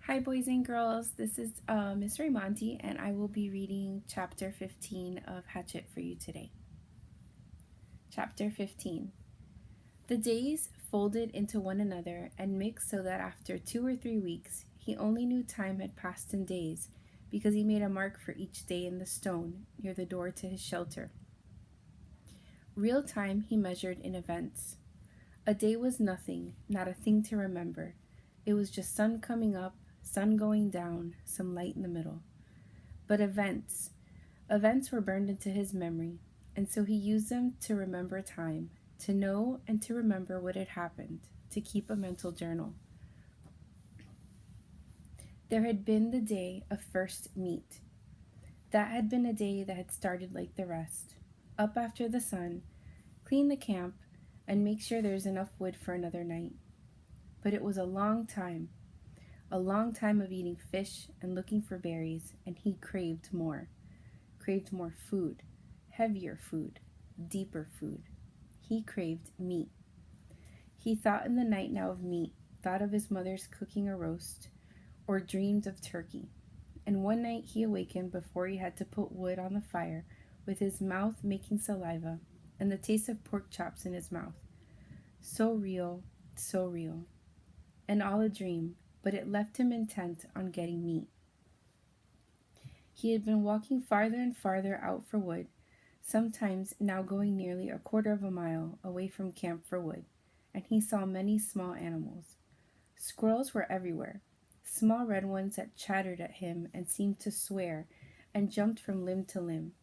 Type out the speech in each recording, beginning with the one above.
Hi, boys and girls. This is Miss Raimondi, and I will be reading Chapter 15 of Hatchet for you today. Chapter 15. The days folded into one another and mixed so that after 2 or 3 weeks, he only knew time had passed in days, because he made a mark for each day in the stone near the door to his shelter. Real time he measured in events. A day was nothing, not a thing to remember. It was just sun coming up, sun going down, some light in the middle. But events were burned into his memory, and so he used them to remember time, to know and to remember what had happened, to keep a mental journal. There had been the day of first meet. That had been a day that had started like the rest. Up after the sun, clean the camp, and make sure there's enough wood for another night. But it was a long time of eating fish and looking for berries, and he craved more food, heavier food, deeper food. He craved meat. He thought in the night now of meat, thought of his mother's cooking a roast, or dreamed of turkey. And one night he awakened before he had to put wood on the fire, with his mouth making saliva, and the taste of pork chops in his mouth. So real, so real. And all a dream, but it left him intent on getting meat. He had been walking farther and farther out for wood, sometimes now going nearly a quarter of a mile away from camp for wood, and he saw many small animals. Squirrels were everywhere, small red ones that chattered at him and seemed to swear and jumped from limb to limb.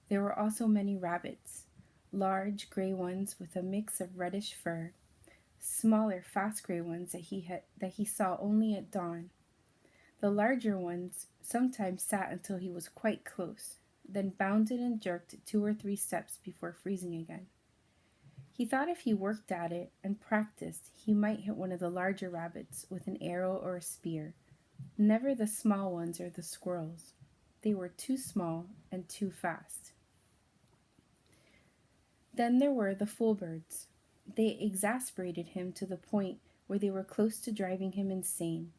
There were also many rabbits, large gray ones with a mix of reddish fur, smaller fast gray ones that he saw only at dawn. The larger ones sometimes sat until he was quite close, then bounded and jerked 2 or 3 steps before freezing again. He thought if he worked at it and practiced, he might hit one of the larger rabbits with an arrow or a spear. Never the small ones or the squirrels. They were too small and too fast. Then there were the fool birds. They exasperated him to the point where they were close to driving him insane.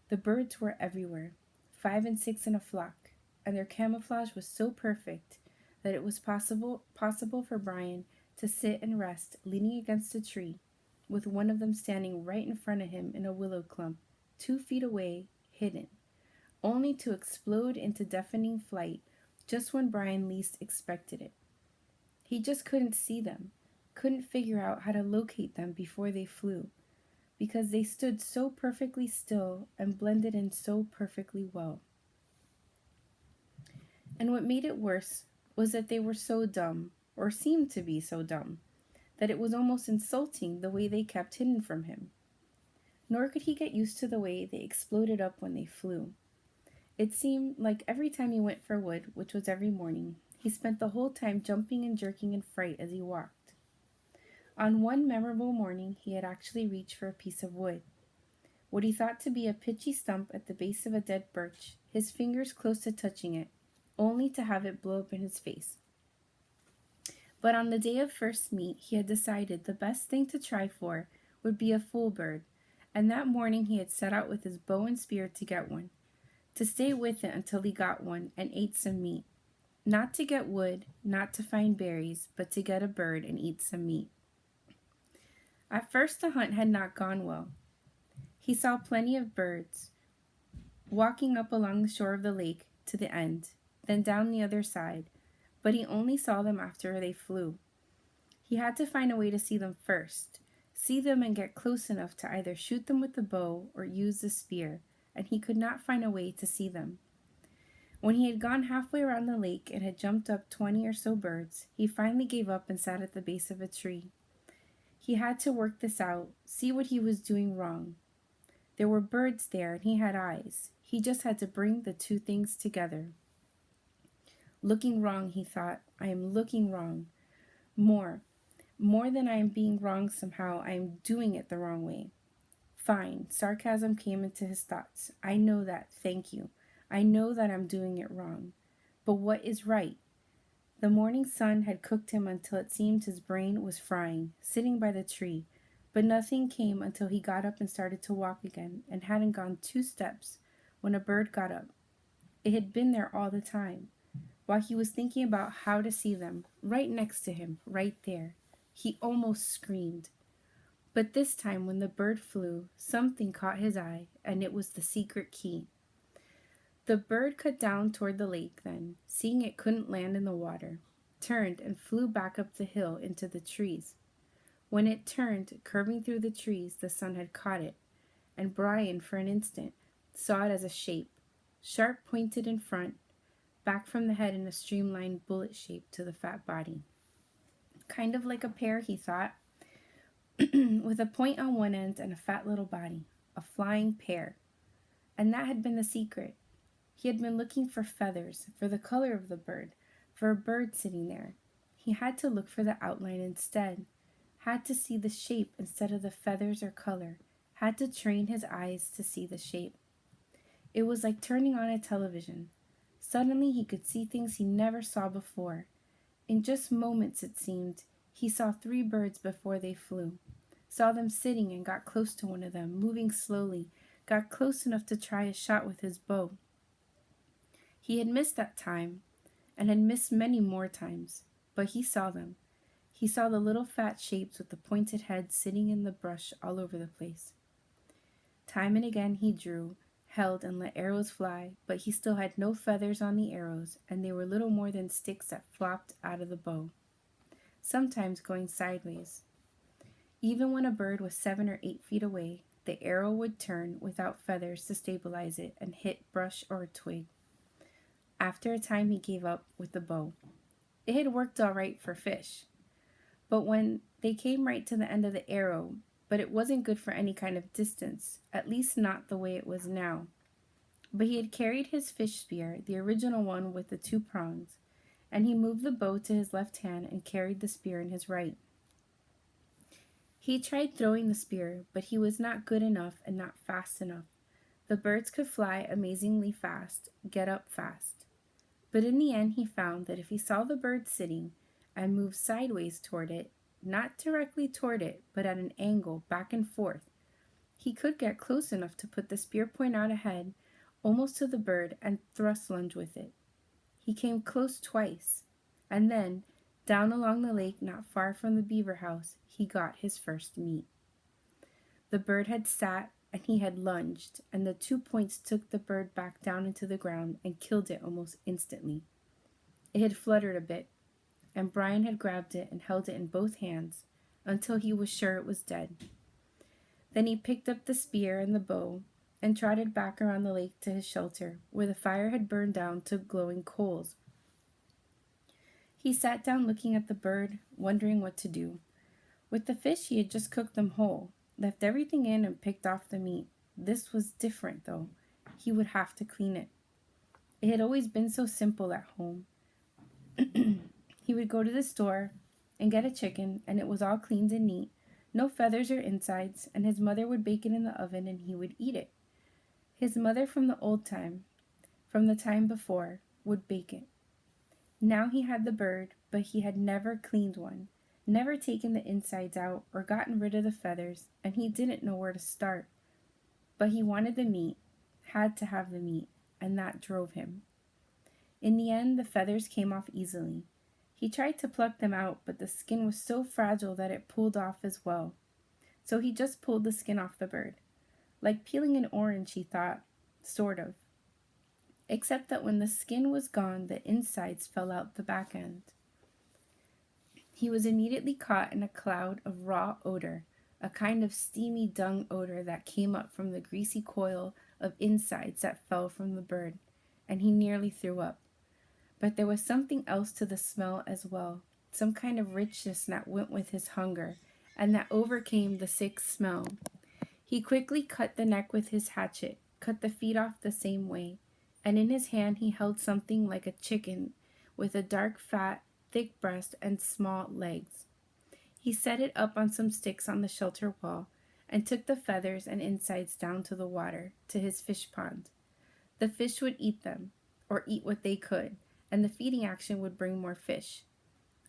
The birds were everywhere, 5 and 6 in a flock, and their camouflage was so perfect that it was possible for Brian to sit and rest leaning against a tree, with one of them standing right in front of him in a willow clump, 2 feet away, hidden, only to explode into deafening flight just when Brian least expected it. He just couldn't see them, couldn't figure out how to locate them before they flew, because they stood so perfectly still and blended in so perfectly well. And what made it worse was that they were so dumb, or seemed to be so dumb, that it was almost insulting the way they kept hidden from him. Nor could he get used to the way they exploded up when they flew. It seemed like every time he went for wood, which was every morning, he spent the whole time jumping and jerking in fright as he walked. On one memorable morning, he had actually reached for a piece of wood. What he thought to be a pitchy stump at the base of a dead birch, his fingers close to touching it, only to have it blow up in his face. But on the day of first meet, he had decided the best thing to try for would be a fool bird, and that morning he had set out with his bow and spear to get one, to stay with it until he got one and ate some meat. Not to get wood, not to find berries, but to get a bird and eat some meat. At first the hunt had not gone well. He saw plenty of birds, walking up along the shore of the lake to the end, then down the other side, but he only saw them after they flew. He had to find a way to see them first, see them and get close enough to either shoot them with the bow or use the spear, and he could not find a way to see them. When he had gone halfway around the lake and had jumped up 20 or so birds, he finally gave up and sat at the base of a tree. He had to work this out, see what he was doing wrong. There were birds there and he had eyes. He just had to bring the two things together. Looking wrong, he thought. I am looking wrong. More than I am being wrong somehow, I am doing it the wrong way. Fine, sarcasm came into his thoughts. I know that, thank you. I know that I'm doing it wrong. But what is right? The morning sun had cooked him until it seemed his brain was frying, sitting by the tree, But nothing came until he got up and started to walk again, and hadn't gone 2 steps when a bird got up. It had been there all the time, while he was thinking about how to see them, right next to him, right there. He almost screamed. But this time, when the bird flew, something caught his eye, and it was the secret key. The bird cut down toward the lake then, seeing it couldn't land in the water, turned and flew back up the hill into the trees. When it turned, curving through the trees, the sun had caught it, and Brian, for an instant, saw it as a shape, sharp pointed in front, back from the head in a streamlined bullet shape to the fat body. Kind of like a pear, he thought, with a point on one end and a fat little body, a flying pear. And that had been the secret. He had been looking for feathers, for the color of the bird, for a bird sitting there. He had to look for the outline instead, had to see the shape instead of the feathers or color, had to train his eyes to see the shape. It was like turning on a television. Suddenly he could see things he never saw before. In just moments, it seemed, he saw 3 birds before they flew, saw them sitting and got close to one of them, moving slowly, got close enough to try a shot with his bow. He had missed that time, and had missed many more times, but he saw them. He saw the little fat shapes with the pointed heads sitting in the brush all over the place. Time and again he drew, held, and let arrows fly, but he still had no feathers on the arrows, and they were little more than sticks that flopped out of the bow, sometimes going sideways. Even when a bird was 7 or 8 feet away, the arrow would turn without feathers to stabilize it and hit brush or a twig. After a time he gave up with the bow. It had worked all right for fish, but when they came right to the end of the arrow, but it wasn't good for any kind of distance, at least not the way it was now. But he had carried his fish spear, the original one with the 2 prongs, and he moved the bow to his left hand and carried the spear in his right. He tried throwing the spear, but he was not good enough and not fast enough. The birds could fly amazingly fast, get up fast. But in the end he found that if he saw the bird sitting and moved sideways toward it, not directly toward it, but at an angle back and forth, he could get close enough to put the spear point out ahead, almost to the bird, and thrust lunge with it. He came close twice, and then, down along the lake not far from the beaver house, he got his first meat. The bird had sat, and he had lunged, and the 2 points took the bird back down into the ground and killed it almost instantly. It had fluttered a bit, and Brian had grabbed it and held it in both hands until he was sure it was dead. Then he picked up the spear and the bow and trotted back around the lake to his shelter, where the fire had burned down to glowing coals. He sat down looking at the bird, wondering what to do. With the fish, he had just cooked them whole, left everything in and picked off the meat. This was different, though. He would have to clean it. It had always been so simple at home. He would go to the store and get a chicken, and it was all cleaned and neat, no feathers or insides, and his mother would bake it in the oven and he would eat it. His mother from the time before, would bake it. Now he had the bird, but he had never cleaned one, never taken the insides out or gotten rid of the feathers, and he didn't know where to start. But he wanted the meat, had to have the meat, and that drove him. In the end, the feathers came off easily. He tried to pluck them out, but the skin was so fragile that it pulled off as well. So he just pulled the skin off the bird. Like peeling an orange, he thought, sort of. Except that when the skin was gone, the insides fell out the back end. He was immediately caught in a cloud of raw odor, a kind of steamy dung odor that came up from the greasy coil of insides that fell from the bird, and he nearly threw up. But there was something else to the smell as well, some kind of richness that went with his hunger, and that overcame the sick smell. He quickly cut the neck with his hatchet, cut the feet off the same way, and in his hand he held something like a chicken with a dark fat, thick breast and small legs. He set it up on some sticks on the shelter wall and took the feathers and insides down to the water, to his fish pond. The fish would eat them, or eat what they could, and the feeding action would bring more fish.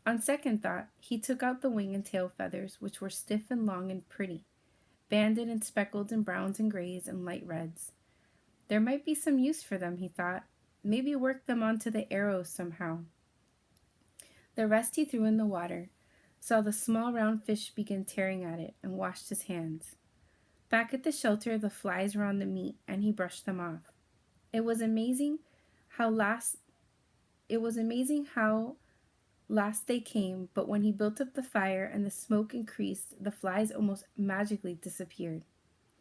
On second thought, he took out the wing and tail feathers, which were stiff and long and pretty, banded and speckled in browns and grays and light reds. There might be some use for them, he thought. Maybe work them onto the arrows somehow. The rest he threw in the water, saw the small round fish begin tearing at it, and washed his hands. Back at the shelter, the flies were on the meat, and he brushed them off. It was amazing how last they came, but when he built up the fire and the smoke increased, the flies almost magically disappeared.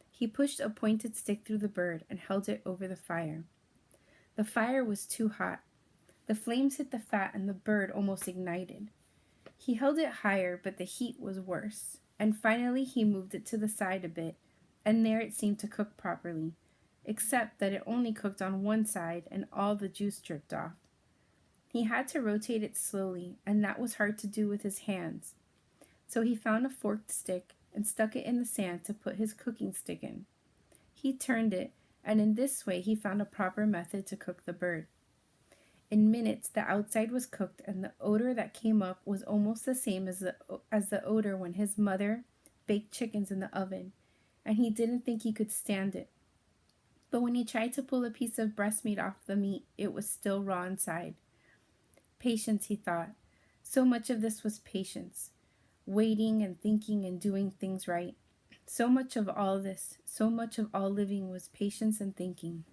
He pushed a pointed stick through the bird and held it over the fire. The fire was too hot. The flames hit the fat and the bird almost ignited. He held it higher, but the heat was worse, and finally he moved it to the side a bit, and there it seemed to cook properly, except that it only cooked on one side and all the juice dripped off. He had to rotate it slowly, and that was hard to do with his hands. So he found a forked stick and stuck it in the sand to put his cooking stick in. He turned it, and in this way he found a proper method to cook the bird. In minutes, the outside was cooked, and the odor that came up was almost the same as the odor when his mother baked chickens in the oven, and he didn't think he could stand it. But when he tried to pull a piece of breast meat off the meat, it was still raw inside. Patience, he thought. So much of this was patience. Waiting and thinking and doing things right. So much of all this, so much of all living was patience and thinking.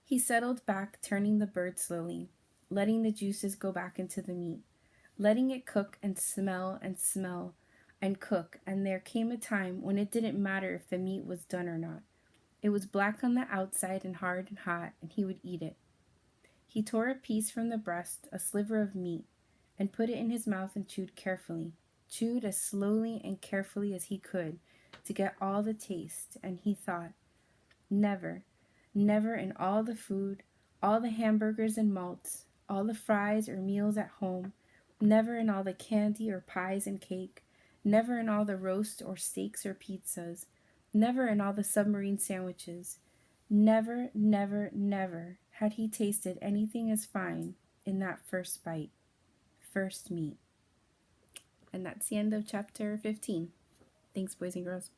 He settled back, turning the bird slowly, letting the juices go back into the meat, letting it cook and smell and cook, and there came a time when it didn't matter if the meat was done or not. It was black on the outside and hard and hot, and he would eat it. He tore a piece from the breast, a sliver of meat, and put it in his mouth and chewed carefully, chewed as slowly and carefully as he could to get all the taste, and he thought, never, never in all the food, all the hamburgers and malts, all the fries or meals at home, never in all the candy or pies and cake, never in all the roast or steaks or pizzas, never in all the submarine sandwiches, never, never, never had he tasted anything as fine in that first bite, first meat. And that's the end of chapter 15. Thanks, boys and girls.